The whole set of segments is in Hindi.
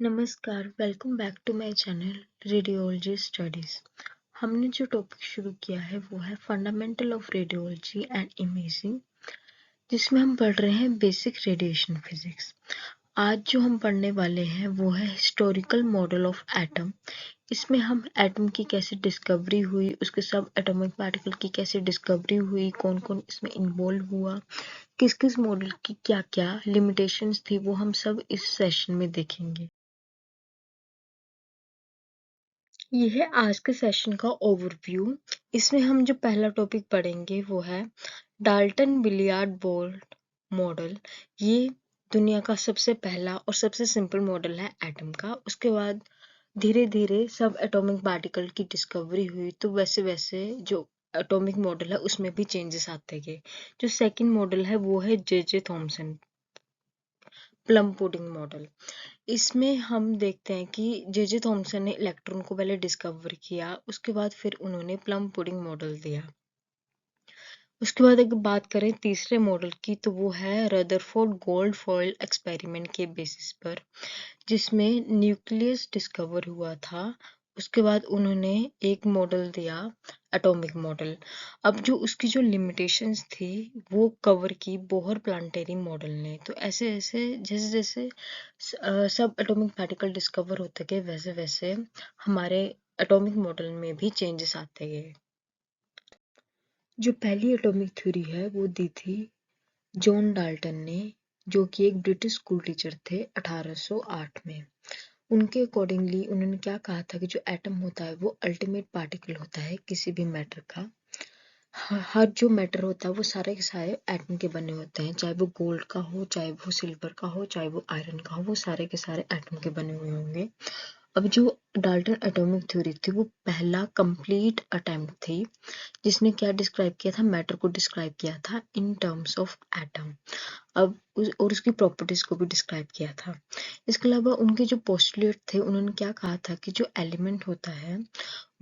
नमस्कार, welcome back to my channel radiology studies. हमने जो टॉपिक शुरू किया है वो है fundamental of radiology and imaging, जिसमें हम पढ़ रहे हैं बेसिक रेडिएशन फिजिक्स। आज जो हम पढ़ने वाले हैं वो है हिस्टोरिकल मॉडल ऑफ एटम। इसमें हम एटम की कैसे डिस्कवरी हुई, उसके सब एटॉमिक पार्टिकल की कैसे डिस्कवरी हुई, कौन कौन इसमें इन्वॉल्व हुआ, किस किस मॉडल की क्या क्या लिमिटेशंस थी, वो हम सब इस सेशन में देखेंगे। ये है आज के सेशन का ओवरव्यू। इसमें हम जो पहला टॉपिक पढ़ेंगे वो है डाल्टन बिलियार्ड बोर्ड मॉडल। ये दुनिया का सबसे पहला और सबसे सिंपल मॉडल है एटम का। उसके बाद धीरे धीरे सब एटॉमिक पार्टिकल की डिस्कवरी हुई, तो वैसे वैसे जो एटॉमिक मॉडल है उसमें भी चेंजेस आते गए। जो सेकंड मॉडल है वो है J Thomson plum pudding model. इसमें हम देखते हैं कि जे थॉमसन ने इलेक्ट्रॉन को पहले डिस्कवर किया, उसके बाद फिर उन्होंने प्लम पुडिंग मॉडल दिया। उसके बाद अगर बात करें तीसरे मॉडल की, तो वो है रदरफोर्ड गोल्ड फॉइल एक्सपेरिमेंट के बेसिस पर, जिसमें न्यूक्लियस डिस्कवर हुआ था। उसके बाद उन्होंने एक मॉडल दिया, एटॉमिक मॉडल। अब जो उसकी जो लिमिटेशंस थी वो कवर की बोहर प्लानेटरी मॉडल ने। तो ऐसे ऐसे जैसे जैसे सब एटॉमिक पार्टिकल डिस्कवर होते गए, वैसे वैसे हमारे एटॉमिक मॉडल में भी चेंजेस आते गए। जो पहली एटॉमिक थ्योरी है वो दी थी जॉन डाल्टन ने, जो कि एक ब्रिटिश स्कूल टीचर थे 1808 में। उनके अकॉर्डिंगली उन्होंने क्या कहा था कि जो एटम होता है वो अल्टीमेट पार्टिकल होता है किसी भी मैटर का। हर जो मैटर होता है वो सारे के सारे एटम के बने होते हैं, चाहे वो गोल्ड का हो, चाहे वो सिल्वर का हो, चाहे वो आयरन का हो, वो सारे के सारे एटम के बने हुए होंगे। अब जो डाल्टन एटॉमिक थ्योरी थी वो पहला कंप्लीट अटेम्प्ट थी, जिसने क्या डिस्क्राइब किया था, मैटर को डिस्क्राइब किया था इन टर्म्स ऑफ एटम। अब और उसकी प्रॉपर्टीज को भी डिस्क्राइब किया था। इसके अलावा उनके जो पोस्टुलेट थे, उन्होंने क्या कहा था कि जो एलिमेंट होता है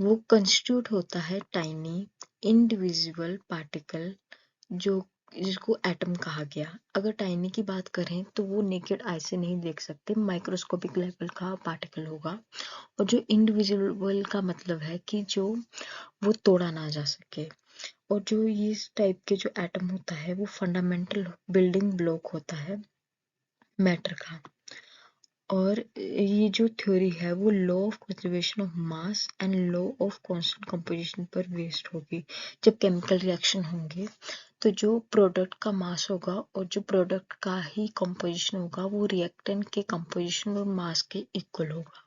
वो कंस्टिट्यूट होता है टाइनी इंडिविजुअल पार्टिकल, जो जिसको एटम कहा गया। अगर टाइनी की बात करें तो वो नेकेड आई से नहीं देख सकते, माइक्रोस्कोपिक लेवल का पार्टिकल होगा। और जो इंडिविजुअल का मतलब है कि जो वो तोड़ा ना जा सके। और जो इस टाइप के जो एटम होता है वो फंडामेंटल बिल्डिंग ब्लॉक होता है मैटर का। और ये जो थ्योरी है वो law of conservation of mass and law of constant composition पर बेस्ड होगी। जब केमिकल रिएक्शन होंगे तो जो प्रोडक्ट का मास होगा और जो प्रोडक्ट का ही कंपोजिशन होगा वो रिएक्टेंट के कंपोजिशन और मास के इक्वल होगा।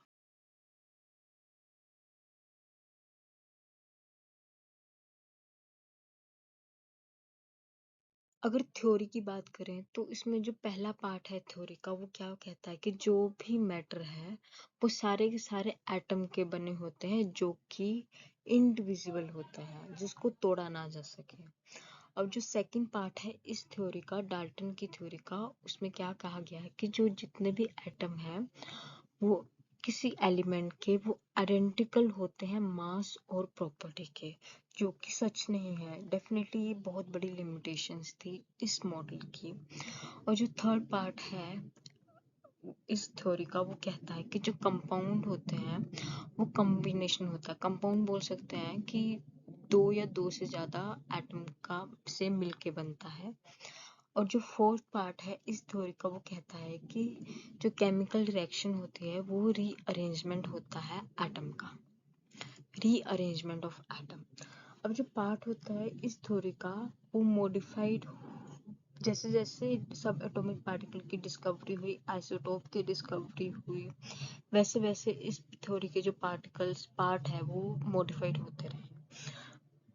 अगर थ्योरी की बात करें तो इसमें जो पहला पार्ट है थ्योरी का वो क्या कहता है कि जो भी मैटर है वो सारे के सारे एटम के बने होते हैं, जो कि इंडिविजिबल होते हैं, जिसको तोड़ा ना जा सके। अब जो सेकंड पार्ट है इस थ्योरी का, डाल्टन की थ्योरी का, उसमें क्या कहा गया है कि जो जितने भी एटम हैं वो किसी एलिमेंट के वो आइडेंटिकल होते हैं मास और प्रॉपर्टी के, जो कि सच नहीं है। डेफिनेटली ये बहुत बड़ी लिमिटेशंस थी इस मॉडल की। और जो थर्ड पार्ट है इस थ्योरी का वो कहता है कि जो कंपाउंड होते हैं वो कॉम्बिनेशन होता है। कंपाउंड बोल सकते हैं कि दो या दो से ज्यादा एटम का से मिलके बनता है। और जो फोर्थ पार्ट है इस थ्योरी का वो कहता है कि जो केमिकल रिएक्शन होती है वो रीअरेंजमेंट होता है एटम का, रीअरेंजमेंट ऑफ एटम। अब जो पार्ट होता है इस थ्योरी का वो मॉडिफाइड, जैसे जैसे सब एटॉमिक पार्टिकल की डिस्कवरी हुई, आइसोटोप की डिस्कवरी हुई, वैसे वैसे इस थ्योरी के जो पार्टिकल्स पार्ट है वो मॉडिफाइड होते रहे।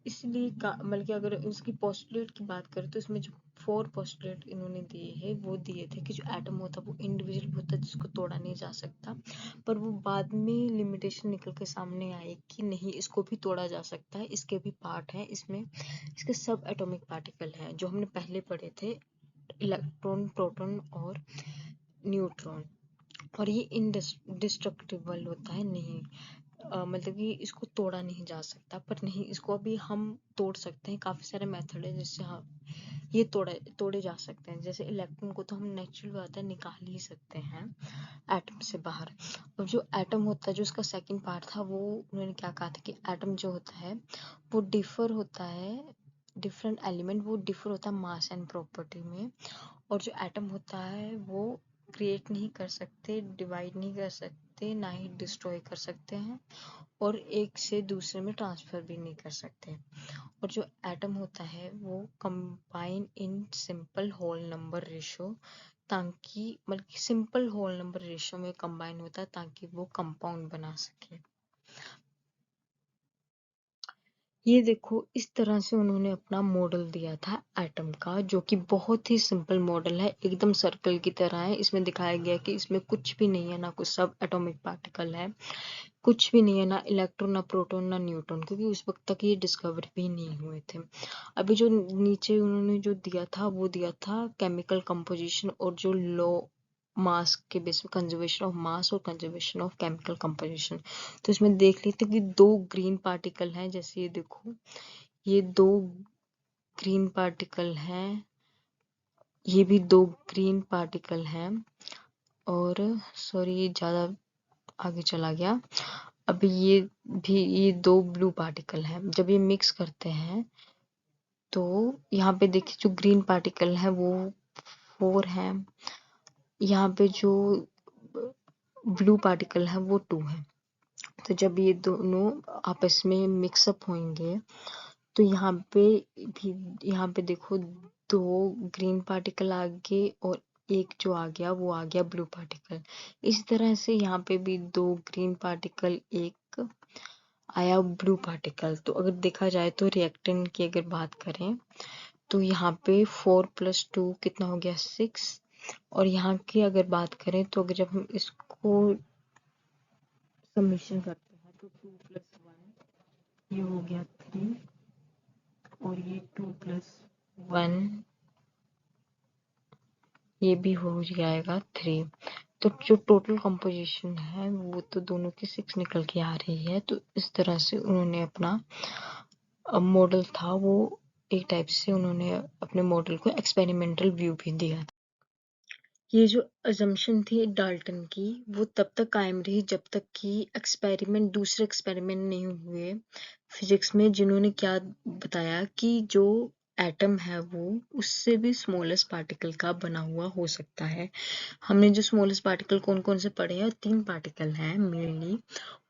इसलिए बल्कि अगर उसकी पोस्टुलेट की बात करें तो इसमें जो फोर पोस्टुलेट इन्होंने दिए हैं वो दिए थे कि जो एटम होता है वो इंडिविजुअल होता है, जिसको तोड़ा नहीं जा सकता। पर वो बाद में लिमिटेशन निकल के सामने आई कि नहीं, इसको भी तोड़ा जा सकता है, इसके भी पार्ट हैं, इसमें इसके सब एटॉमिक पार्टिकल हैं जो हमने पहले पढ़े थे, इलेक्ट्रॉन, प्रोटॉन और न्यूट्रॉन। और ये इनडिस्ट्रक्टिबल होता है नहीं, मतलब कि इसको तोड़ा नहीं जा सकता, पर नहीं, इसको अभी हम तोड़ सकते हैं। काफी सारे मेथड है जिससे हम ये तोड़े जा सकते हैं। जैसे इलेक्ट्रॉन को तो हम नेचुरल बात है निकाल ही सकते हैं एटम से बाहर। और जो एटम होता है, जो उसका सेकंड पार्ट था, वो उन्होंने क्या कहा था कि एटम जो होता है वो डिफर होता है, डिफरेंट एलिमेंट वो डिफर होता है मास एंड प्रॉपर्टी में। और जो एटम होता है वो क्रिएट नहीं कर सकते, डिवाइड नहीं कर सकते, ना ही डिस्ट्रॉय कर सकते हैं, और एक से दूसरे में ट्रांसफर भी नहीं कर सकते। और जो एटम होता है वो combine in simple whole number ratio, ताकि मतलब सिंपल होल नंबर रेशो में कंबाइन होता है ताकि वो कंपाउंड बना सके। ये देखो, इस तरह से उन्होंने अपना मॉडल दिया था एटम का, जो कि बहुत ही सिंपल मॉडल है, एकदम सर्कल की तरह है। इसमें दिखाया गया कि इसमें कुछ भी नहीं है, ना कुछ सब एटॉमिक पार्टिकल है, कुछ भी नहीं है, ना इलेक्ट्रॉन, ना प्रोटॉन, ना न्यूट्रॉन, क्योंकि उस वक्त तक ये डिस्कवर भी नहीं हुए थे। अभी जो नीचे उन्होंने जो दिया था वो दिया था केमिकल कंपोजिशन और जो लॉ मास के बेस पे कंजर्वेशन ऑफ मास और कंजर्वेशन ऑफ केमिकल कंपोजिशन। तो इसमें देख लेते हैं कि दो ग्रीन पार्टिकल हैं, जैसे ये देखो, ये दो ग्रीन पार्टिकल हैं, ये भी दो ग्रीन पार्टिकल हैं, और सॉरी ये ज्यादा आगे चला गया। अभी ये दो ब्लू पार्टिकल हैं। जब ये मिक्स करते हैं तो यहाँ पे देखिए जो ग्रीन पार्टिकल है वो 4 है, यहाँ पे जो ब्लू पार्टिकल है वो 2 है। तो जब ये दोनों आपस में मिक्सअप होंगे तो यहाँ पे देखो, दो ग्रीन पार्टिकल आ गए और एक जो आ गया वो आ गया ब्लू पार्टिकल। इस तरह से यहाँ पे भी दो ग्रीन पार्टिकल, एक आया ब्लू पार्टिकल। तो अगर देखा जाए तो रिएक्टेंट की अगर बात करें तो यहाँ पे 4+2 कितना हो गया 6। और यहाँ की अगर बात करें तो अगर जब हम इसको समीशन करते हैं तो 2+1 ये हो गया 3, और ये 2+1 ये भी हो जाएगा 3। तो जो टोटल कंपोजिशन है वो तो दोनों की 6 निकल के आ रही है। तो इस तरह से उन्होंने अपना मॉडल था वो, एक टाइप से उन्होंने अपने मॉडल को एक्सपेरिमेंटल व्यू भी दिया था। ये जो अजम्पशन थी डाल्टन की वो तब तक कायम रही जब तक कि दूसरे एक्सपेरिमेंट नहीं हुए फिजिक्स में, जिन्होंने क्या बताया कि जो एटम है वो उससे भी स्मॉलेस्ट पार्टिकल का बना हुआ हो सकता है। हमने जो स्मॉलेस्ट पार्टिकल कौन कौन से पढ़े हैं, 3 पार्टिकल हैं मेनली।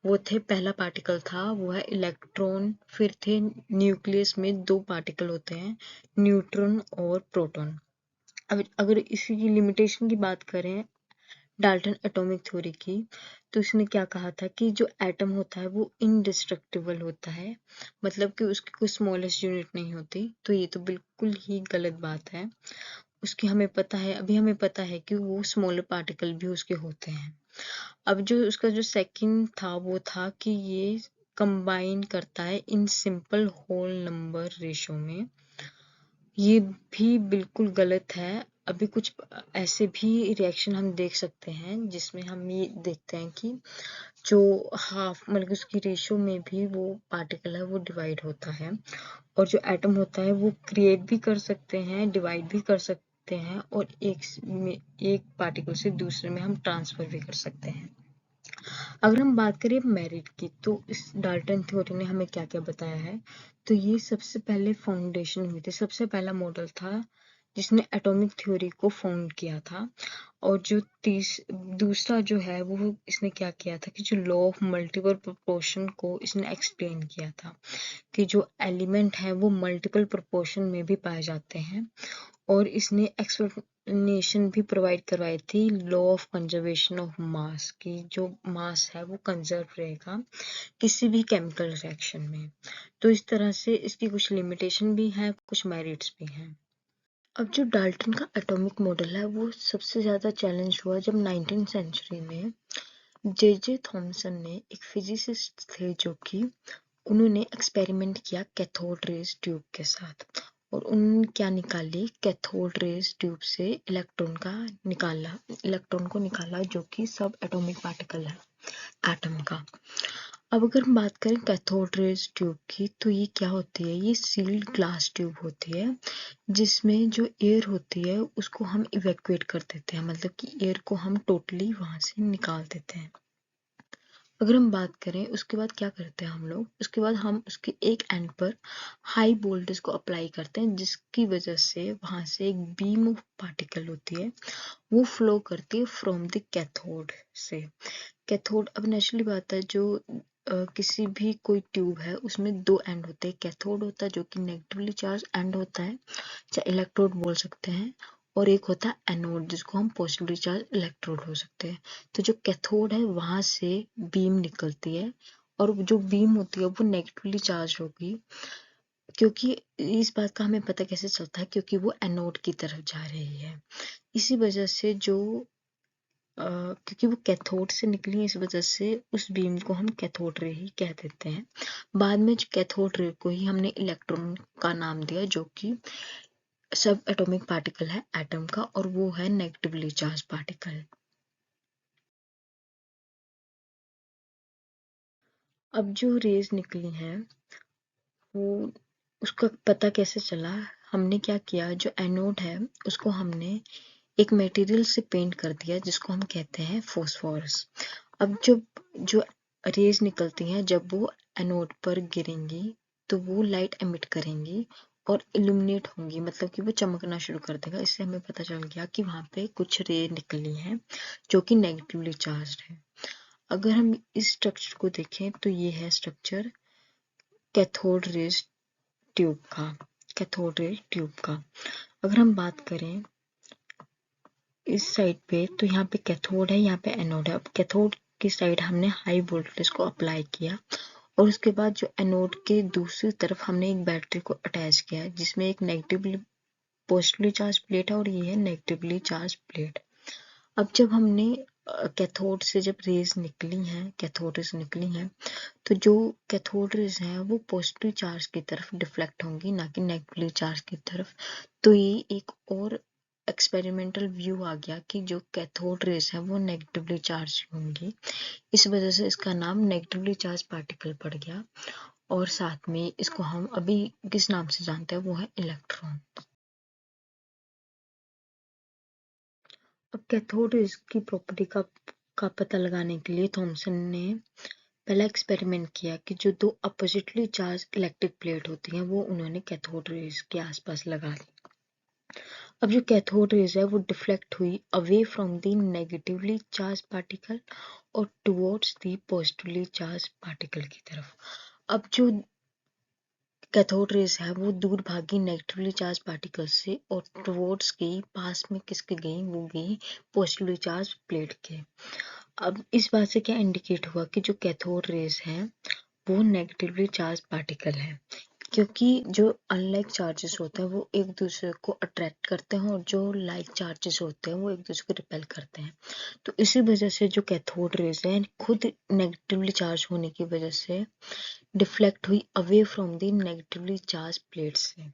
वो थे, पहला पार्टिकल था वो है इलेक्ट्रॉन, फिर थे न्यूक्लियस में 2 पार्टिकल होते हैं, न्यूट्रॉन और प्रोटॉन। अब अगर इसी की लिमिटेशन की बात करें डाल्टन एटॉमिक थ्योरी की, तो इसने क्या कहा था कि जो एटम होता है वो इनडिस्ट्रक्टिबल होता है, मतलब कि उसकी कोई स्मॉलेस्ट यूनिट नहीं होती। तो ये तो बिल्कुल ही गलत बात है। उसकी हमें पता है, अभी हमें पता है कि वो स्मॉलर पार्टिकल भी उसके होते हैं। अब जो उसका जो सेकंड था वो था कि ये कंबाइन करता है in simple whole number ratio में। ये भी बिल्कुल गलत है। अभी कुछ ऐसे भी रिएक्शन हम देख सकते हैं जिसमें हम ये देखते हैं कि जो हाफ मतलब उसकी रेशो में भी वो पार्टिकल है वो डिवाइड होता है, और जो एटम होता है वो क्रिएट भी कर सकते हैं, डिवाइड भी कर सकते हैं, और एक पार्टिकल से दूसरे में हम ट्रांसफर भी कर सकते हैं। अगर हम बात करें मेरिट की, तो इस डाल्टन थ्योरी ने हमें क्या क्या बताया है। तो ये सबसे पहले फाउंडेशन हुई थी, सबसे पहला मॉडल था जिसने एटॉमिक थ्योरी को फाउंड किया था। और जो दूसरा जो है वो इसने क्या किया था कि जो लॉ ऑफ मल्टीपल प्रोपोर्शन को इसने एक्सप्लेन किया था कि जो एलिमेंट है वो मल्टीपल प्रोपोर्शन में भी पाए जाते हैं। और इसने एक्सप्लेनेशन भी प्रोवाइड करवाई थी law of conservation of mass की, जो मास है वो कंजर्व रहेगा किसी भी केमिकल रिएक्शन में। तो इस तरह से इसकी कुछ लिमिटेशन भी है, कुछ मेरिट्स भी हैं। अब जो डाल्टन का एटॉमिक मॉडल है वो सबसे ज्यादा चैलेंज हुआ जब 19th सेंचुरी में जे थॉमसन ने, एक फिजिसिस्ट थे जो कि उन्होंने एक्सपेरिमेंट किया कैथोड रेज ट्यूब के साथ। और उन्होंने क्या निकाली, कैथोड रेज ट्यूब से इलेक्ट्रॉन को निकाला जो कि सब एटॉमिक पार्टिकल है एटम का। अब अगर हम बात करें कैथोड रेज ट्यूब की, तो ये क्या होती है? ये सील्ड ग्लास ट्यूब होती है जिसमें जो एयर होती है उसको हम इवैक्यूएट कर देते हैं, मतलब कि एयर को हम टोटली वहां से निकाल देते हैं। अगर हम बात करें उसके बाद क्या करते हैं हम लोग, उसके बाद हम उसके एक एंड पर हाई वोल्टेज को अप्लाई करते हैं, जिसकी वजह से वहां से एक बीम ऑफ पार्टिकल होती है, वो फ्लो करती है फ्रॉम द कैथोड से। कैथोड, अब नेचुरली बात है, जो किसी भी कोई ट्यूब है उसमें दो एंड होते हैं। कैथोड होता है जो कि नेगेटिवली चार्ज एंड होता है, चाहे इलेक्ट्रोड बोल सकते हैं, और एक होता है एनोड जिसको हम पॉजिटिवली चार्ज इलेक्ट्रोड हो सकते हैं। तो जो कैथोड है वहां से बीम निकलती है, और जो बीम होती है वो नेगेटिवली चार्ज होगी, क्योंकि इस बात का हमें पता कैसे चलता है, क्योंकि वो एनोड की तरफ जा रही है। इसी वजह से जो क्योंकि वो कैथोड से निकली, इस वजह से उस बीम को हम कैथोड रे ही कह देते हैं। बाद में कैथोड रे को ही हमने इलेक्ट्रॉन का नाम दिया, जो कि सब एटॉमिक पार्टिकल है एटम का, और वो है नेगेटिवली चार्ज पार्टिकल। अब जो रेज निकली हैं वो, उसका पता कैसे चला? हमने क्या किया, जो एनोड है उसको हमने एक मटेरियल से पेंट कर दिया जिसको हम कहते हैं फॉस्फोरस। अब जब जो रेज निकलती हैं जब वो एनोड पर गिरेंगी तो वो लाइट एमिट करेंगी और इल्यूमिनेट होंगी, मतलब कि वो चमकना शुरू कर देगा। इससे हमें पता चल गया कि वहां पे कुछ रे निकली हैं जो कि नेगेटिवली चार्ज है। अगर हम इस स्ट्रक्चर को देखें तो ये है स्ट्रक्चर कैथोड रेज ट्यूब का। कैथोड रे ट्यूब का अगर हम बात करें इस साइड पे, तो यहाँ पे कैथोड है, यहाँ पे एनोड है। अब कैथोड की साइड हमने हाई वोल्टेज को अप्लाई किया, और उसके बाद जो एनोड के दूसरी तरफ हमने एक बैटरी को अटैच किया है जिसमें एक नेगेटिवली पॉजिटिवली चार्ज प्लेट है, और ये है नेगेटिवली चार्ज प्लेट। अब जब हमने कैथोड से जब रेज निकली हैं, कैथोड रेज निकली हैं, तो जो कैथोड रेज हैं वो पॉजिटिव चार्ज की तरफ डिफ्लेक्ट होंगी, ना कि नेगेटिवली चार्ज की तरफ। तो ये एक और एक्सपेरिमेंटल व्यू आ गया कि जो कैथोड रेज है वो नेगेटिवली चार्ज होंगी। इस वजह से इसका नाम नेगेटिवली चार्ज पार्टिकल पड़ गया, और साथ में इसको हम अभी किस नाम से जानते हैं, वो है इलेक्ट्रॉन। अब कैथोड रेज की प्रॉपर्टी का पता लगाने के लिए थॉमसन ने पहला एक्सपेरिमेंट किया कि जो दो अपोजिटली चार्ज इलेक्ट्रिक प्लेट होती हैं वो उन्होंने कैथोड रेज के आसपास लगा दी। अब जो कैथोड रेज है वो डिफ्लेक्ट हुई away from the negatively charge particle और towards the positively charge particle की तरफ। अब जो कैथोड रेज है वो दूर भागी नेगेटिवली चार्ज पार्टिकल से, और टुवर्ड्स गई, पास में किसके गई, वो गई पॉजिटिवली चार्ज प्लेट के। अब इस बात से क्या इंडिकेट हुआ कि जो कैथोड रेज है वो नेगेटिवली चार्ज पार्टिकल है, क्योंकि जो अनलाइक चार्जेस होते हैं वो एक दूसरे को अट्रैक्ट करते हैं, और जो लाइक चार्जेस होते हैं वो एक दूसरे को रिपेल करते हैं। तो इसी वजह से जो कैथोड रेज है खुद नेगेटिवली चार्ज होने की वजह से डिफ्लेक्ट हुई away from the negatively charge plate से।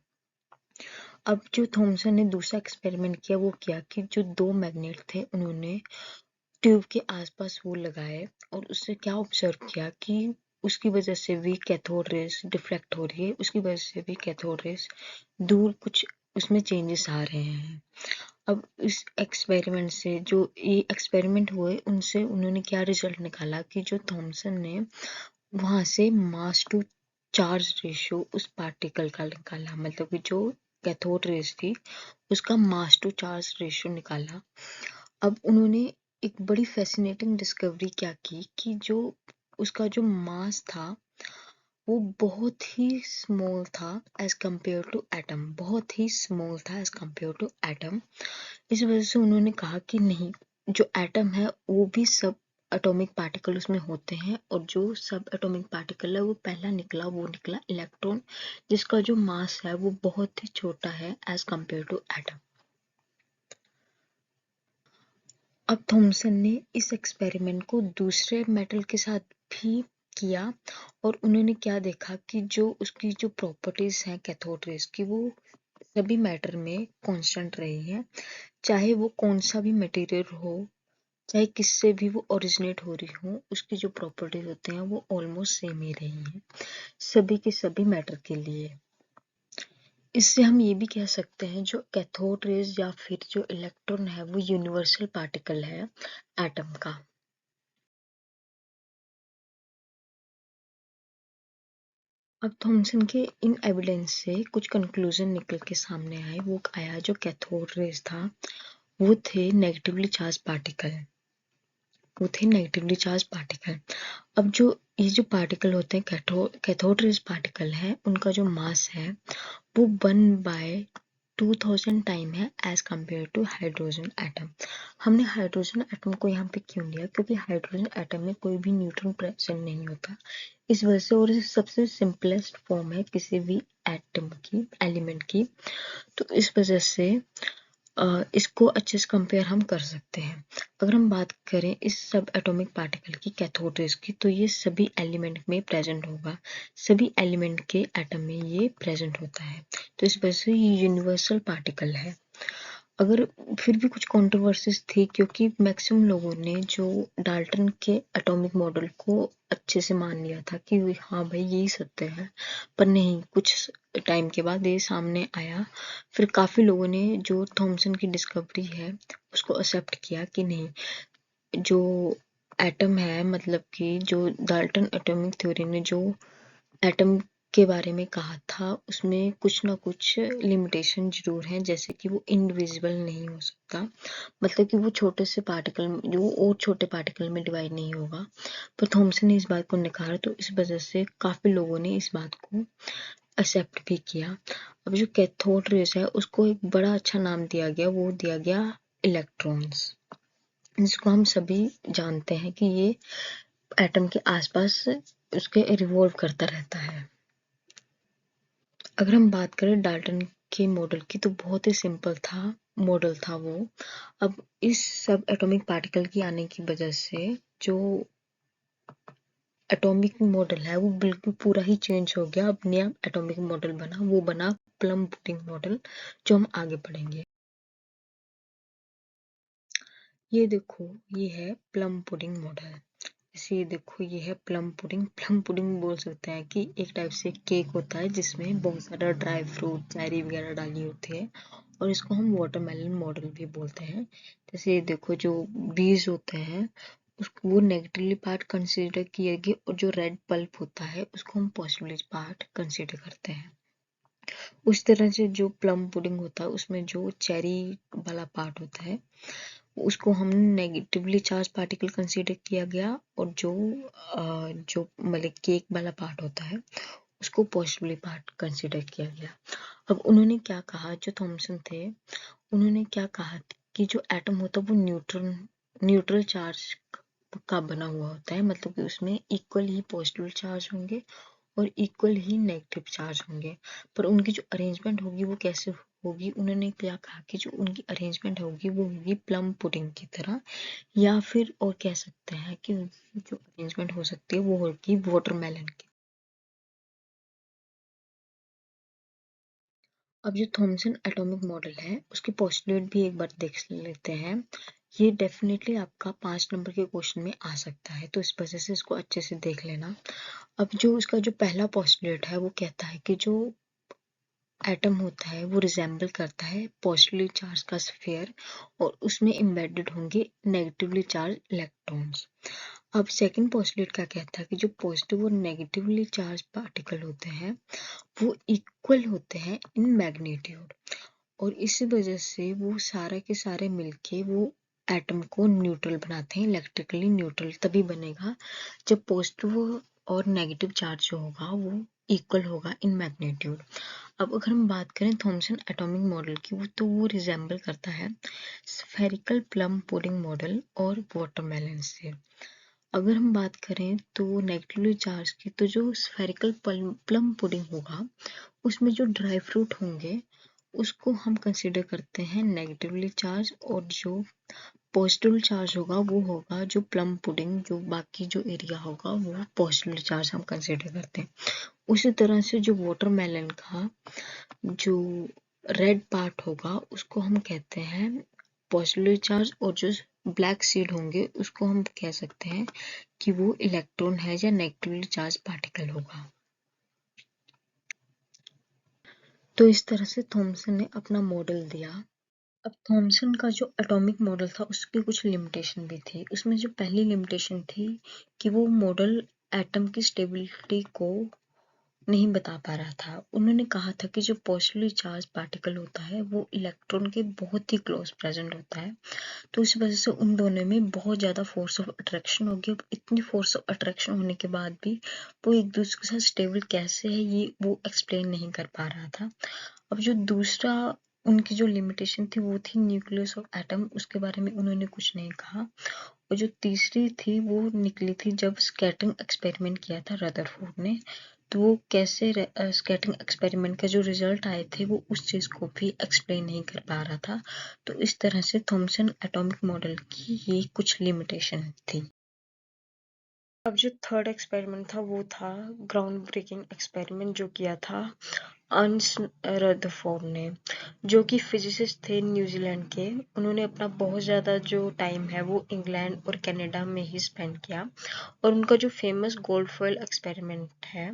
अब जो थॉमसन ने दूसरा एक्सपेरिमेंट किया वो किया कि जो दो मैग्नेट थे उन्होंने ट्यूब के आसपास वो लगाए, और उससे क्या ऑब्जर्व किया कि उसकी वजह से भी कैथोड रेज डिफ्लेक्ट हो रही है, उसकी वजह से भी कैथोड रेज दूर कुछ उसमें चेंजेस आ रहे हैं। अब इस एक्सपेरिमेंट से जो ये एक्सपेरिमेंट हुए उनसे उन्होंने क्या रिजल्ट निकाला कि जो थॉमसन ने वहां से मास टू चार्ज रेशियो उस पार्टिकल का निकाला, मतलब कि जो कैथोड रेज थी उसका मास टू चार्ज रेशियो निकाला। अब उन्होंने एक बड़ी फैसिनेटिंग डिस्कवरी क्या की कि जो उसका जो मास था वो बहुत ही स्मॉल था एज कंपेयर टू एटम, बहुत ही स्मॉल था एज कंपेयर टू एटम। इस वजह से उन्होंने कहा कि नहीं, जो एटम है वो भी सब एटॉमिक पार्टिकल उसमें होते हैं, और जो सब एटॉमिक पार्टिकल है वो पहला निकला, वो निकला इलेक्ट्रॉन, जिसका जो मास है वो बहुत ही छोटा है एज कंपेयर टू एटम। अब थॉमसन ने इस एक्सपेरिमेंट को दूसरे मेटल के साथ भी किया, और उन्होंने क्या देखा कि जो उसकी जो प्रॉपर्टीज हैं कैथोड रेज की वो सभी मैटर में कांस्टेंट रही है, चाहे वो कौन सा भी मटेरियल हो, चाहे किससे भी वो ओरिजिनेट हो रही हो, उसकी जो प्रॉपर्टीज होते हैं वो ऑलमोस्ट सेम ही रही हैं सभी के सभी मैटर के लिए। इससे हम ये भी कह सकते हैं जो कैथोड रेज या फिर जो इलेक्ट्रॉन है वो यूनिवर्सल पार्टिकल है एटम का। अब थॉमसन के इन एविडेंस से कुछ कंक्लूजन निकल के सामने आए। वो आया जो कैथोड रेज था वो थे नेगेटिवली चार्ज पार्टिकल। अब जो ये जो पार्टिकल होते हैं कैथोड रेज पार्टिकल है, उनका जो मास है वो 1/2000 टाइम है as compared to hydrogen atom. हमने हाइड्रोजन एटम को यहाँ पे क्यों लिया? क्योंकि हाइड्रोजन एटम में कोई भी न्यूट्रॉन प्रेजेंट नहीं होता इस वजह से, और ये सबसे सिंपलेस्ट फॉर्म है किसी भी एटम की, एलिमेंट की। तो इस वजह से इसको अच्छे से कंपेयर हम कर सकते हैं। अगर हम बात करें इस सब एटॉमिक पार्टिकल की, कैथोड रेज की, तो ये सभी एलिमेंट में प्रेजेंट होगा, सभी एलिमेंट के एटम में ये प्रेजेंट होता है। तो इस वजह से ये यूनिवर्सल पार्टिकल है। अगर फिर भी कुछ कंट्रोवर्सीज थी, क्योंकि मैक्सिमम लोगों ने जो डाल्टन के एटॉमिक मॉडल को अच्छे से मान लिया था कि हाँ भाई यही सत्य है, पर नहीं, कुछ टाइम के बाद ये सामने आया। फिर काफी लोगों ने जो थॉमसन की डिस्कवरी है उसको एक्सेप्ट किया कि नहीं, जो एटम है, मतलब कि जो डाल्टन एटॉमिक थ्योरी ने जो एटम के बारे में कहा था उसमें कुछ ना कुछ लिमिटेशन जरूर हैं, जैसे कि वो इनडिविजिबल नहीं हो सकता, मतलब कि वो छोटे से पार्टिकल जो और छोटे पार्टिकल में डिवाइड नहीं होगा। पर थॉमसन ने इस बात को नकारा, तो इस वजह से काफी लोगों ने इस बात को एक्सेप्ट भी किया। अब जो कैथोड रेज है उसको एक बड़ा अच्छा नाम दिया गया, वो दिया गया इलेक्ट्रॉन्स, जिसको हम सभी जानते हैं कि ये एटम के आसपास उसके रिवॉल्व करता रहता है। अगर हम बात करें डाल्टन के मॉडल की, तो बहुत ही सिंपल था, मॉडल था वो। अब इस सब एटॉमिक पार्टिकल की आने की वजह से जो एटॉमिक मॉडल है वो बिल्कुल पूरा ही चेंज हो गया। अब नया एटॉमिक मॉडल बना, वो बना प्लम पुडिंग मॉडल, जो हम आगे पढ़ेंगे। ये देखो, ये है प्लम पुडिंग मॉडल। जैसे ये देखो, ये है प्लम पुडिंग। प्लम पुडिंग बोल सकते हैं कि एक टाइप से केक होता है जिसमें बहुत सारा ड्राई फ्रूट, चेरी वगैरह डाली होती है, और इसको हम वाटरमेलन मॉडल भी बोलते हैं। जैसे ये देखो, जो बीज होते हैं उसको वो नेगेटिवली पार्ट कंसीडर किए गए, और जो रेड पल्प होता है उसको हम पॉजिटिवली पार्ट कंसीडर करते हैं। उस तरह से जो प्लम पुडिंग होता है उसमें जो चेरी वाला पार्ट होता है उसको हमने नेगेटिवली चार्ज पार्टिकल कंसीडर किया गया, और जो मतलब केक वाला पार्ट होता है उसको पॉजिटिवली पार्ट कंसीडर किया गया। अब उन्होंने क्या कहा, जो थॉमसन थे, उन्होंने क्या कहा कि जो एटम होता है वो न्यूट्रल चार्ज का बना हुआ होता है, मतलब कि उसमें इक्वल ही पॉजिटिव चार्ज होंगे और इक्वल ही नेगेटिव चार्ज होंगे। पर उनकी जो अरेंजमेंट होगी वो कैसे होगी? उन्होंने क्या कहा कि जो उनकी अरेंजमेंट होगी वो होगी प्लम पुडिंग की तरह, या फिर और कह सकते हैं कि उनकी जो अरेंजमेंट हो सकती है वो होगी वाटरमेलन की। अब जो थॉमसन एटॉमिक मॉडल है उसके पोस्टुलेट भी एक बार देख लेते हैं। ये डेफिनेटली आपका 5 नंबर के क्वेश्चन में आ सकता है, तो इस वजह से इसको अच्छे से देख लेना। अब जो उसका जो पहला पोस्टुलेट है वो कहता है कि जो एटम होता है वो रिजेंबल करता है पॉजिटिवली चार्ज का स्फीयर, और उसमें एम्बेडेड होंगे नेगेटिवली चार्ज इलेक्ट्रॉन्स। अब सेकंड पोस्टुलेट क्या कहता है कि जो पॉजिटिव और नेगेटिवली चार्ज पार्टिकल होते हैं वो इक्वल होते हैं इन मैग्नीट्यूड, और इसी वजह से वो सारे के सारे मिलके वो एटम को न्यूट्रल बनाते हैं। इलेक्ट्रिकली न्यूट्रल तभी बनेगा जब पॉजिटिव और नेगेटिव चार्ज जो होगा वो इक्वल होगा इन मैग्नीट्यूड। अब अगर हम बात करें थॉमसन एटॉमिक मॉडल की, तो वो रिजेंबल करता है स्फेरिकल प्लम पुडिंग मॉडल और वाटरमेलन से। अगर हम बात करें तो नेगेटिवली चार्ज की, तो जो स्फेरिकल प्लम पुडिंग होगा उसमें जो ड्राई फ्रूट होंगे उसको हम कंसीडर करते हैं नेगेटिवली चार्ज, और जो पॉजिटिव चार्ज होगा वो होगा जो प्लम पुडिंग, जो बाकी जो एरिया होगा वो पॉजिटिव चार्ज हम कंसीडर करते हैं। उसी तरह से जो वाटरमेलन का जो रेड पार्ट होगा उसको हम कहते हैं पॉजिटिव चार्ज, और जो ब्लैक सीड होंगे उसको हम कह सकते हैं कि वो इलेक्ट्रॉन है या नेगेटिवली चार्ज पार्टिकल होगा। तो इस तरह से थॉमसन ने अपना मॉडल दिया। अब थॉमसन का जो एटॉमिक मॉडल था उसकी कुछ लिमिटेशन भी थी। उसमें जो पहली लिमिटेशन थी कि वो मॉडल एटम की स्टेबिलिटी को नहीं बता पा रहा था। उन्होंने कहा था कि जो पॉजिटिवली चार्ज पार्टिकल होता है वो इलेक्ट्रॉन के बहुत ही क्लोज प्रेजेंट होता है, तो इस वजह से उन दोनों में बहुत ज़्यादा फोर्स ऑफ अट्रैक्शन होगी। अब इतनी फोर्स ऑफ अट्रैक्शन होने के बाद भी वो एक दूसरे के साथ स्टेबल कैसे है ये वो एक्सप्लेन नहीं कर पा रहा था। अब जो दूसरा उनकी जो लिमिटेशन थी वो थी न्यूक्लियस ऑफ एटम, उसके बारे में उन्होंने कुछ नहीं कहा। और जो तीसरी थी वो निकली थी जब स्कैटरिंग एक्सपेरिमेंट किया था रदरफोर्ड ने, तो वो कैसे स्कैटरिंग एक्सपेरिमेंट का जो रिजल्ट आए थे वो उस चीज़ को भी एक्सप्लेन नहीं कर पा रहा था। तो इस तरह से थॉमसन एटॉमिक मॉडल की ये कुछ लिमिटेशन थी। अब जो थर्ड एक्सपेरिमेंट था वो था ग्राउंड ब्रेकिंग एक्सपेरिमेंट जो किया था अर्नस्ट रदरफोर्ड ने, जो कि फिजिसिस्ट थे न्यूजीलैंड के। उन्होंने अपना बहुत ज़्यादा जो टाइम है वो इंग्लैंड और कनाडा में ही स्पेंड किया। और उनका जो फेमस गोल्ड फॉइल एक्सपेरिमेंट है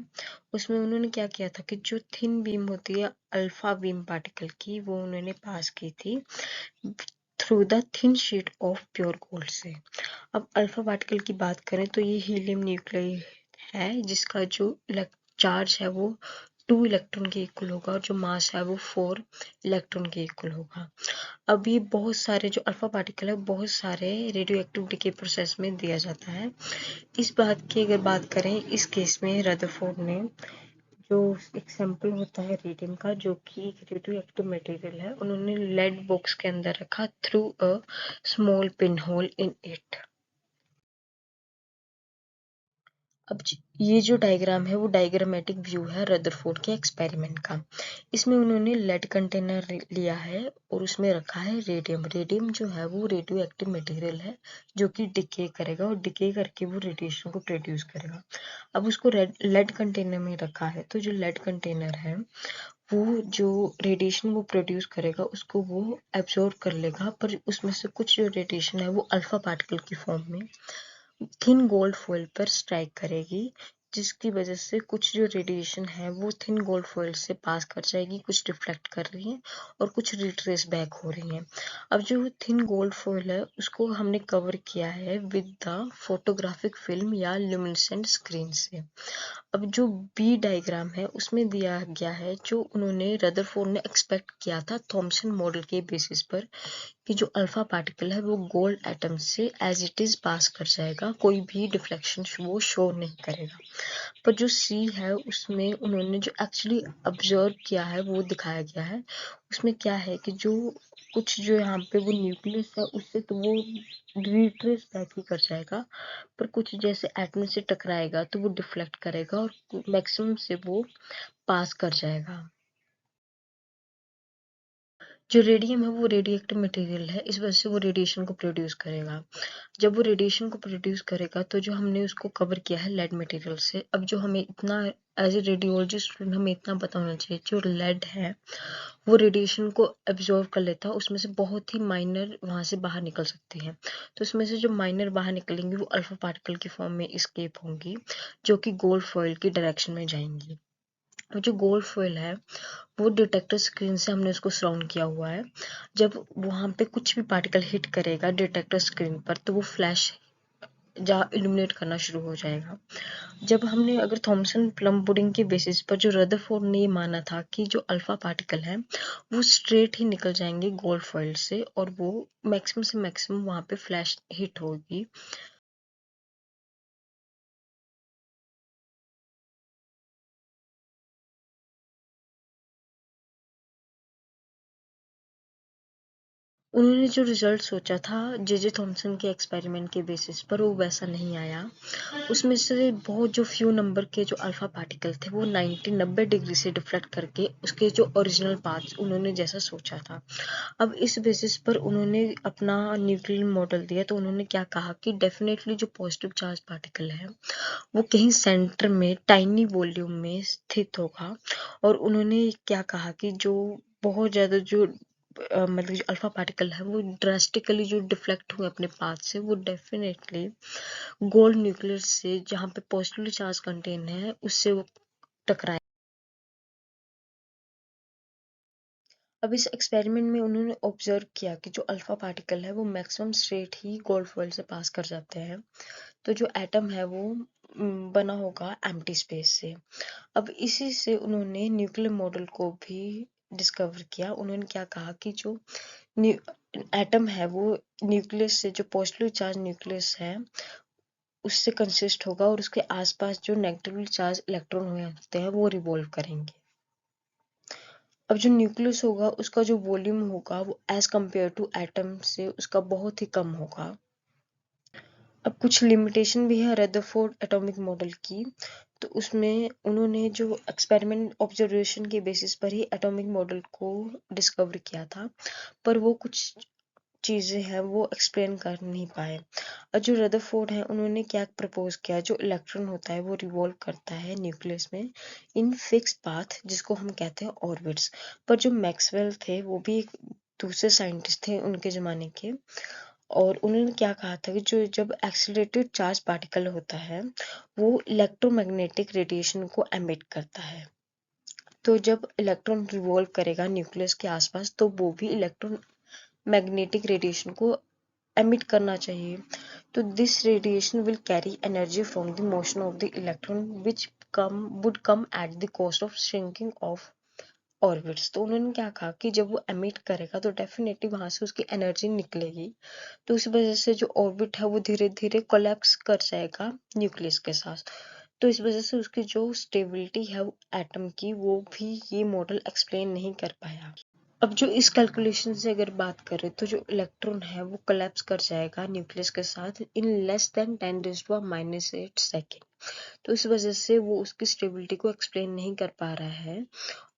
उसमें उन्होंने क्या किया था कि जो थिन बीम होती है अल्फा बीम पार्टिकल की वो उन्होंने पास की थी through the thin sheet of pure gold से। अब अल्फा पार्टिकल की बात करें तो ये हीलियम न्यूक्लियई है जिसका जो चार्ज है वो 2 इलेक्ट्रॉन के इक्वल होगा और जो मास है वो 4 इलेक्ट्रॉन के इक्वल होगा। अब ये बहुत सारे जो अल्फा पार्टिकल है बहुत सारे रेडियो एक्टिविटी के प्रोसेस में दिया जाता है। इस बात की अगर बात करें इस केस में रदरफोर्ड ने जो एक सैंपल होता है रेडियम का जो कि एक रेडियो एक्टिव मटेरियल है उन्होंने लेड बॉक्स के अंदर रखा through a small pin hole in it. अब ये जो डायग्राम है वो डायग्रामेटिक व्यू है रदरफोर्ड के एक्सपेरिमेंट का। इसमें उन्होंने लेड कंटेनर लिया है और उसमें रखा है रेडियम। रेडियम जो है वो रेडियो एक्टिव मटेरियल है जो कि डिके करेगा और डिके करके वो रेडिएशन को प्रोड्यूस करेगा। अब उसको लेड कंटेनर में रखा है तो जो लेड कंटेनर है वो जो रेडिएशन वो प्रोड्यूस करेगा उसको वो एब्जॉर्ब कर लेगा, पर उसमें से कुछ जो रेडिएशन है वो अल्फा पार्टिकल की फॉर्म में थिन गोल्ड फॉइल पर स्ट्राइक करेगी, जिसकी वजह से कुछ जो रेडिएशन है वो थिन गोल्ड फॉइल से पास कर जाएगी, कुछ रिफ्लेक्ट कर रही है और कुछ रिट्रेस बैक हो रही है। अब जो थिन गोल्ड फॉइल है उसको हमने कवर किया है विद द फोटोग्राफिक फिल्म या ल्यूमिनेसेंट स्क्रीन से। अब जो बी डायग्राम है उसमें दिया गया है जो उन्होंने रदरफोर्ड ने एक्सपेक्ट किया था थॉमसन मॉडल के बेसिस पर कि जो अल्फा पार्टिकल है वो गोल्ड एटम से एज इट इज पास कर जाएगा, कोई भी डिफ्लेक्शन वो शो नहीं करेगा। पर जो सी है उसमें उन्होंने जो एक्चुअली ऑब्जर्व किया है वो दिखाया गया है। उसमें क्या है कि जो कुछ जो यहाँ पे वो न्यूक्लियस है उससे तो वो रिट्रेस बैक ही कर जाएगा, पर कुछ जैसे एटम से टकराएगा तो वो डिफ्लेक्ट करेगा और मैक्सिमम से वो पास कर जाएगा। जो रेडियम है वो रेडियो एक्टिव मटेरियल है, इस वजह से वो रेडिएशन को प्रोड्यूस करेगा। जब वो रेडिएशन को प्रोड्यूस करेगा तो जो हमने उसको कवर किया है लेड मटेरियल से। अब जो हमें इतना एज ए रेडियोलॉजी स्टूडेंट हमें इतना पता होना चाहिए जो लेड है वो रेडिएशन को एब्जॉर्व कर लेता है, उसमें से बहुत ही माइनर वहां से बाहर निकल सकती है। तो उसमें से जो माइनर बाहर निकलेंगी वो अल्फा पार्टिकल की फॉर्म में एस्केप होंगी जो कि गोल्ड फॉइल की डायरेक्शन में जाएंगी। और जो गोल्ड फॉइल है वो डिटेक्टर स्क्रीन से हमने उसको सराउंड किया हुआ है। जब वहां पे कुछ भी पार्टिकल हिट करेगा डिटेक्टर स्क्रीन पर तो वो फ्लैश जा इल्यूमिनेट करना शुरू हो जाएगा। जब हमने अगर थॉमसन प्लम पुडिंग के बेसिस पर जो रदरफोर्ड ने ये माना था कि जो अल्फा पार्टिकल है वो स्ट्रेट ही निकल जाएंगे गोल्ड फॉइल से और वो मैक्सिमम से मैक्सिमम वहां पे फ्लैश हिट होगी। उन्होंने जो रिजल्ट सोचा था जे थॉमसन के एक्सपेरिमेंट के बेसिस पर वो वैसा नहीं आया। उसमें से बहुत जो फ्यू नंबर के जो अल्फा पार्टिकल थे वो 90 डिग्री से डिफ्लेक्ट करके उसके जो ओरिजिनल पाथ्स उन्होंने जैसा सोचा था। अब इस बेसिस पर उन्होंने अपना न्यूक्लियर मॉडल दिया तो उन्होंने क्या कहा कि डेफिनेटली जो पॉजिटिव चार्ज पार्टिकल है वो कहीं सेंटर में टाइनी वॉल्यूम में स्थित होगा। और उन्होंने क्या कहा कि जो बहुत ज़्यादा जो मतलब जो अल्फा पार्टिकल है वो ड्रास्टिकली जो डिफ्लेक्ट हुए अपने पाथ से, वो डेफिनेटली गोल्ड न्यूक्लियस से जहाँ पे पॉजिटिवली चार्ज कंटेन है उससे वो टकराए। अब इस एक्सपेरिमेंट में उन्होंने ऑब्जर्व किया कि जो अल्फा पार्टिकल है वो मैक्सिमम स्ट्रेट ही गोल्ड फॉइल से पास कर जाते हैं, तो जो एटम है वो बना होगा एम्प्टी स्पेस से। अब इसी से उन्होंने न्यूक्लियर मॉडल को भी डिस्कवर किया। उन्होंने क्या कहा कि जो एटम है वो न्यूक्लियस से, जो पॉजिटिवली चार्ज न्यूक्लियस है उससे कंसिस्ट होगा और उसके आसपास जो नेगेटिवली चार्ज इलेक्ट्रॉन हुए होते हैं वो रिवॉल्व करेंगे। अब जो न्यूक्लियस होगा उसका जो वॉल्यूम होगा वो एज कंपेयर टू एटम से उसका बहुत ही कम होगा। अब कुछ लिमिटेशन भी है रदरफोर्ड एटॉमिक मॉडल की, तो उसमें उन्होंने जो एक्सपेरिमेंट ऑब्जर्वेशन के बेसिस पर ही एटॉमिक मॉडल को डिस्कवर किया था, पर वो कुछ चीजें हैं वो एक्सप्लेन कर नहीं पाए। और जो रदरफोर्ड है उन्होंने क्या प्रपोज किया, जो इलेक्ट्रॉन होता है वो रिवॉल्व करता है न्यूक्लियस में इन फिक्स पाथ जिसको हम कहते हैं ऑर्बिट्स। पर जो मैक्सवेल थे वो भी एक दूसरे साइंटिस्ट थे उनके जमाने के, और उन्होंने क्या कहा था कि जो जब एक्सीलरेटेड चार्ज पार्टिकल होता है वो इलेक्ट्रोमैग्नेटिक रेडिएशन को एमिट करता है, तो जब इलेक्ट्रॉन रिवॉल्व करेगा न्यूक्लियस के आसपास तो वो भी इलेक्ट्रो मैग्नेटिक रेडिएशन को emit करना चाहिए। तो this radiation will carry energy from the motion of the electron which would come at the cost of shrinking of orbits। तो उन्होंने क्या कहा कि जब वो emit करेगा तो डेफिनेटली वहां से उसकी एनर्जी निकलेगी, तो इस वजह से जो ऑर्बिट है वो धीरे धीरे कोलैप्स कर जाएगा न्यूक्लियस के साथ। तो इस वजह से उसकी जो स्टेबिलिटी है एटम की वो भी ये मॉडल एक्सप्लेन नहीं कर पाया। अब जो इस कैलकुलेशन से अगर बात करें तो जो इलेक्ट्रॉन है वो कोलैप्स कर जाएगा न्यूक्लियस के साथ इन लेस देन 10⁻⁻8 सेकेंड। तो इस वजह से वो उसकी स्टेबिलिटी को एक्सप्लेन नहीं कर पा रहा है,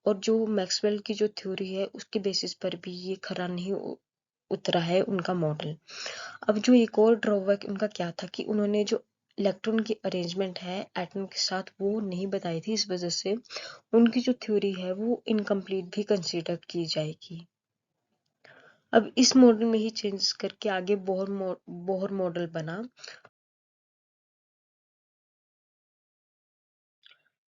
और जो मैक्सवेल की जो थ्योरी है उसके बेसिस पर भी ये खरा नहीं उतरा है उनका मॉडल। अब जो एक और ड्रॉबैक उनका क्या था कि उन्होंने जो इलेक्ट्रॉन की अरेंजमेंट है एटम के साथ वो नहीं बताई थी, इस वजह से उनकी जो थ्योरी है वो इनकम्प्लीट भी कंसीडर की जाएगी। अब इस मॉडल में ही चेंजेस करके आगे बोहर मॉडल बना।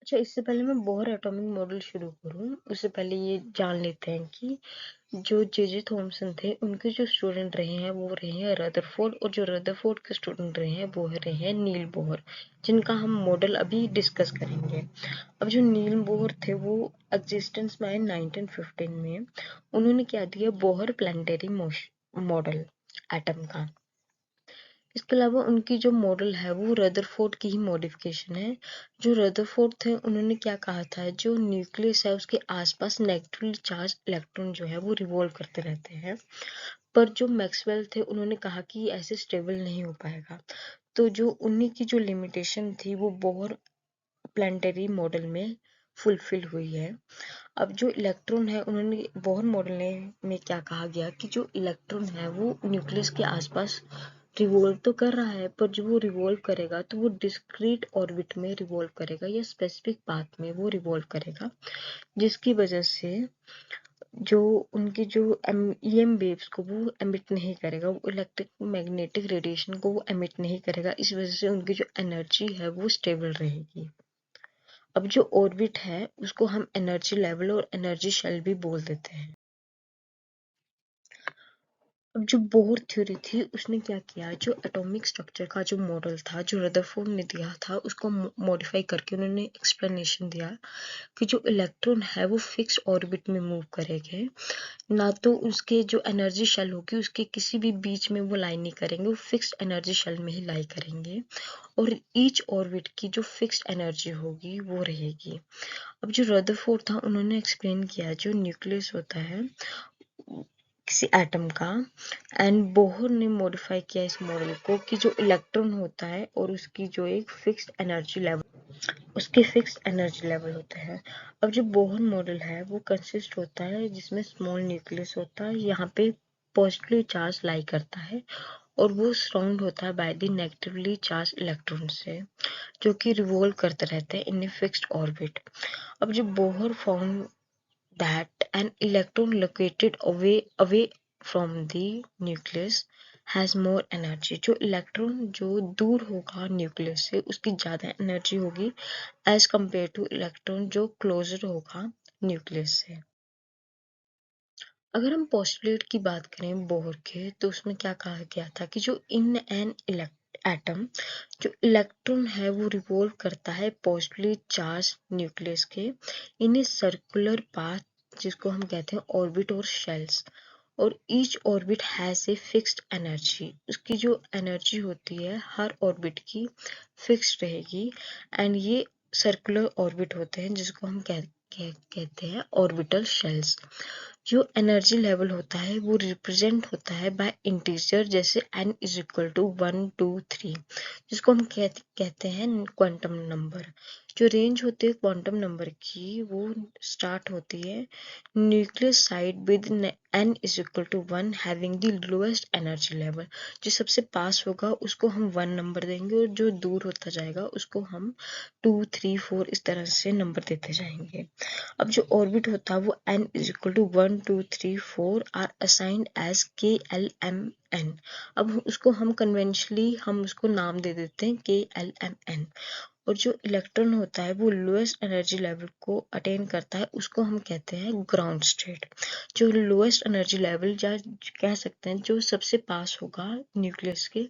अच्छा, इससे पहले मैं बोहर एटॉमिक मॉडल शुरू करूं उससे पहले ये जान लेते हैं कि जो जे थॉमसन थे उनके जो स्टूडेंट रहे हैं वो रहे हैं रदरफोर्ड, और जो रदरफोर्ड के स्टूडेंट रहे हैं वो रहे हैं नील बोहर, जिनका हम मॉडल अभी डिस्कस करेंगे। अब जो नील बोहर थे वो एग्जिस्टेंस में आए 1915 में। उन्होंने क्या दिया, बोहर प्लानिटरी मॉडल एटम का। इसके अलावा उनकी जो मॉडल है वो रदरफोर्ड की ही मॉडिफिकेशन है। जो रदरफोर्ड थे उन्होंने क्या कहा था, जो न्यूक्लियस है उसके आसपास नेगेटिवली चार्ज इलेक्ट्रॉन जो है वो रिवॉल्व करते रहते हैं, पर जो मैक्सवेल थे उन्होंने कहा कि ये ऐसे स्टेबल नहीं हो पाएगा। तो जो उन्हीं की जो लिमिटेशन थी वो बोहर प्लानिटरी मॉडल में फुलफिल हुई है। अब जो इलेक्ट्रॉन है उन्होंने बोहर मॉडल में क्या कहा गया कि जो इलेक्ट्रॉन है वो न्यूक्लियस के आसपास रिवॉल्व तो कर रहा है, पर जब वो रिवॉल्व करेगा तो वो डिस्क्रीट ऑर्बिट में रिवॉल्व करेगा या स्पेसिफिक पाथ में वो रिवॉल्व करेगा, जिसकी वजह से जो उनकी जो ईएम वेव्स को वो एमिट नहीं करेगा, वो इलेक्ट्रिक मैग्नेटिक रेडिएशन को वो एमिट नहीं करेगा। इस वजह से उनकी जो एनर्जी है वो स्टेबल रहेगी। अब जो ऑर्बिट है उसको हम एनर्जी लेवल और एनर्जी शेल भी बोल देते हैं। अब जो बोहर थ्योरी थी उसने क्या किया, जो एटॉमिक स्ट्रक्चर का जो मॉडल था जो रदरफोर्ड ने दिया था उसको मॉडिफाई करके उन्होंने एक्सप्लेनेशन दिया कि जो इलेक्ट्रॉन है वो फिक्स ऑर्बिट में मूव करेंगे, ना तो उसके जो एनर्जी शेल होगी उसके किसी भी बीच में वो लाई नहीं करेंगे, वो फिक्स्ड एनर्जी शेल में ही लाई करेंगे, और ईच ऑर्बिट की जो फिक्स्ड एनर्जी होगी वो रहेगी। अब जो रदरफोर्ड था उन्होंने एक्सप्लेन किया जो न्यूक्लियस होता है किसी एटम का, एंड बोहर ने मॉडिफाई किया इस मॉडल को कि जो इलेक्ट्रॉन होता है और उसकी जो एक फिक्स्ड एनर्जी लेवल, उसके फिक्स्ड एनर्जी लेवल होते हैं। अब जो बोहर मॉडल है वो कंसिस्ट होता है जिसमें स्मॉल न्यूक्लियस होता है, यहाँ पे पॉजिटिवली चार्ज लाई करता है, और वो सराउंड होता है by the negatively charge electron से, जो कि रिवॉल्व करते रहते हैं इन ए फिक्स्ड ऑर्बिट। अब जो Bohr found that an electron located away from the nucleus has more energy. जो इलेक्ट्रॉन जो दूर होगा न्यूक्लियस से उसकी ज़्यादा एनर्जी होगी एज कम्पेयर टू इलेक्ट्रॉन जो क्लोजर होगा न्यूक्लियस से। अगर हम पोस्टुलेट की बात करें बोहर के तो उसमें क्या कहा गया था कि जो इन एन एटम जो इलेक्ट्रॉन है वो रिवॉल्व करता है पोस्टुलेट चार्ज न्यूक्लियस के इन ए सर्कुलर पाथ जिसको हम कहते हैं ऑर्बिट और शेल्स और each orbit has a fixed energy. उसकी जो एनर्जी होती है हर ऑर्बिट की फिक्स्ड रहेगी एंड ये सर्कुलर ऑर्बिट होते हैं जिसको हम कहते हैं ऑर्बिटल शेल्स। जो एनर्जी लेवल होता है वो रिप्रेजेंट होता है बाय इंटीजर जैसे n इज इक्वल टू 1 2 3 जिसको हम कहते हैं क्वांटम नंबर। जो रेंज होती है क्वांटम नंबर की वो स्टार्ट होती है nucleus side with n is equal to 1 having the lowest energy level. जो सबसे पास होगा उसको हम 1 नंबर देंगे और जो दूर होता जाएगा उसको हम 2 3 4 इस तरह से नंबर देते जाएंगे। अब जो ऑर्बिट होता है वो n is equal to 1 2 3 4 are assigned as KLMN। अब उसको हम कन्वेंशनली हम उसको नाम दे देते हैं KLMN। और जो इलेक्ट्रॉन होता है वो लोएस्ट एनर्जी लेवल को अटेन करता है उसको हम कहते हैं ग्राउंड स्टेट। जो लोएस्ट एनर्जी लेवल या कह सकते हैं जो सबसे पास होगा न्यूक्लियस के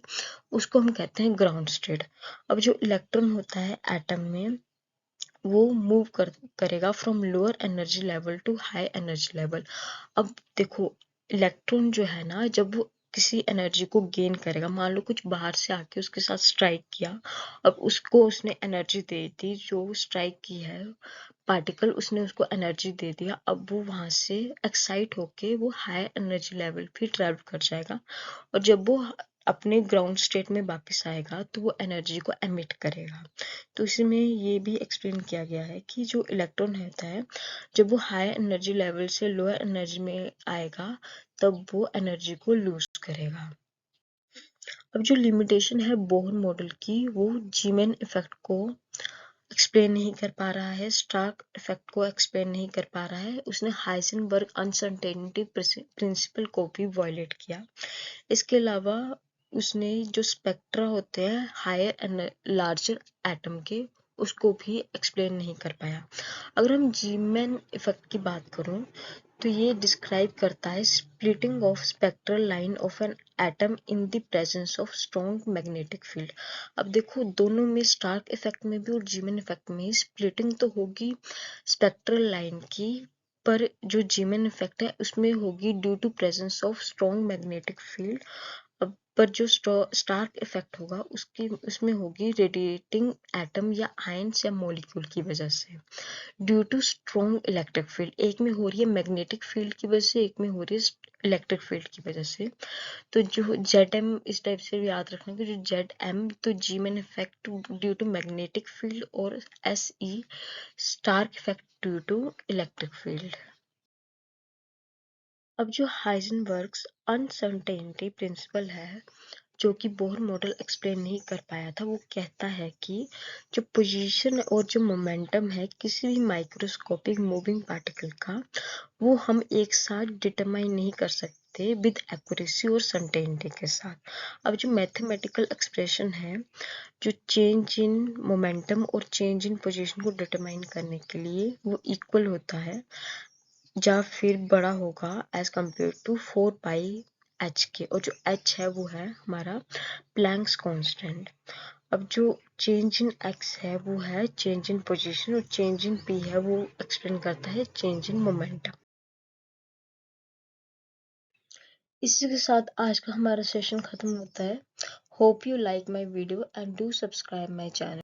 उसको हम कहते हैं ग्राउंड स्टेट। अब जो इलेक्ट्रॉन होता है एटम में वो मूव करेगा from lower energy level to high energy level. अब देखो इलेक्ट्रॉन जो है ना जब वो किसी एनर्जी को गेन करेगा मान लो कुछ बाहर से आके उसके साथ स्ट्राइक किया अब उसको उसने एनर्जी दे दी जो स्ट्राइक की है पार्टिकल उसने उसको एनर्जी दे दिया अब वो वहां से एक्साइट होके वो हाई एनर्जी लेवल भी ट्रेवल कर जाएगा और जब वो अपने ग्राउंड स्टेट में वापस आएगा तो वो एनर्जी को एमिट करेगा। तो इसमें ये भी एक्सप्लेन किया गया है कि जो इलेक्ट्रॉन होता है जब वो हाई एनर्जी लेवल से लोअर एनर्जी में आएगा तब वो एनर्जी को लूज करेगा। अब जो लिमिटेशन है बोहर मॉडल की वो जीमैन इफेक्ट को एक्सप्लेन नहीं कर पा रहा है स्टार्क इफेक्ट को एक्सप्लेन नहीं कर पा रहा है उसने हाइजेनबर्ग अनसर्टेनिटी प्रिंसिपल को भी वायलेट किया। इसके अलावा उसने जो स्पेक्ट्रा होते हैं हायर एंड लार्जर एटम के उसको भी एक्सप्लेन नहीं कर पाया। अगर हम जीमैन इफेक्ट की बात करूं तो ये डिस्क्राइब करता है splitting of spectral line of an atom in the presence of strong magnetic field. अब देखो दोनों में स्टार्क इफेक्ट में भी और जीमैन इफेक्ट में स्प्लिटिंग तो होगी स्पेक्ट्रल लाइन की पर जो जीमैन इफेक्ट है उसमें होगी due to presence of strong magnetic field. अब पर जो स्टार्क इफेक्ट होगा उसकी उसमें होगी रेडिएटिंग एटम या आयंस या मॉलिक्यूल की वजह से due to strong electric field. एक में हो रही है मैग्नेटिक फील्ड की वजह से एक में हो रही है इलेक्ट्रिक फील्ड की वजह से। तो जो जेड एम इस टाइप से याद रखना कि जो जेड एम तो Zeeman effect due to magnetic field और S E Stark effect due to electric field. अब जो हाइजेनबर्ग्स अनसर्टेनिटी प्रिंसिपल है जो कि बोहर मॉडल एक्सप्लेन नहीं कर पाया था वो कहता है कि जो पोजीशन और जो मोमेंटम है किसी भी माइक्रोस्कोपिक मूविंग पार्टिकल का वो हम एक साथ डिटरमाइन नहीं कर सकते विद एक्यूरेसी और सर्टेनिटी के साथ। अब जो मैथमेटिकल एक्सप्रेशन है जो चेंज इन मोमेंटम और चेंज इन पोजीशन को डिटरमाइन करने के लिए वो इक्वल होता है या फिर बड़ा होगा as compared to 4 pi H के और जो एच है वो है हमारा प्लैंक्स कांस्टेंट। अब जो चेंज इन एक्स है वो है चेंज इन पोजीशन और चेंज इन पी है वो एक्सप्लेन करता है चेंज इन मोमेंटम। इसी के साथ आज का हमारा सेशन खत्म होता है। Hope you like my video and do subscribe my channel.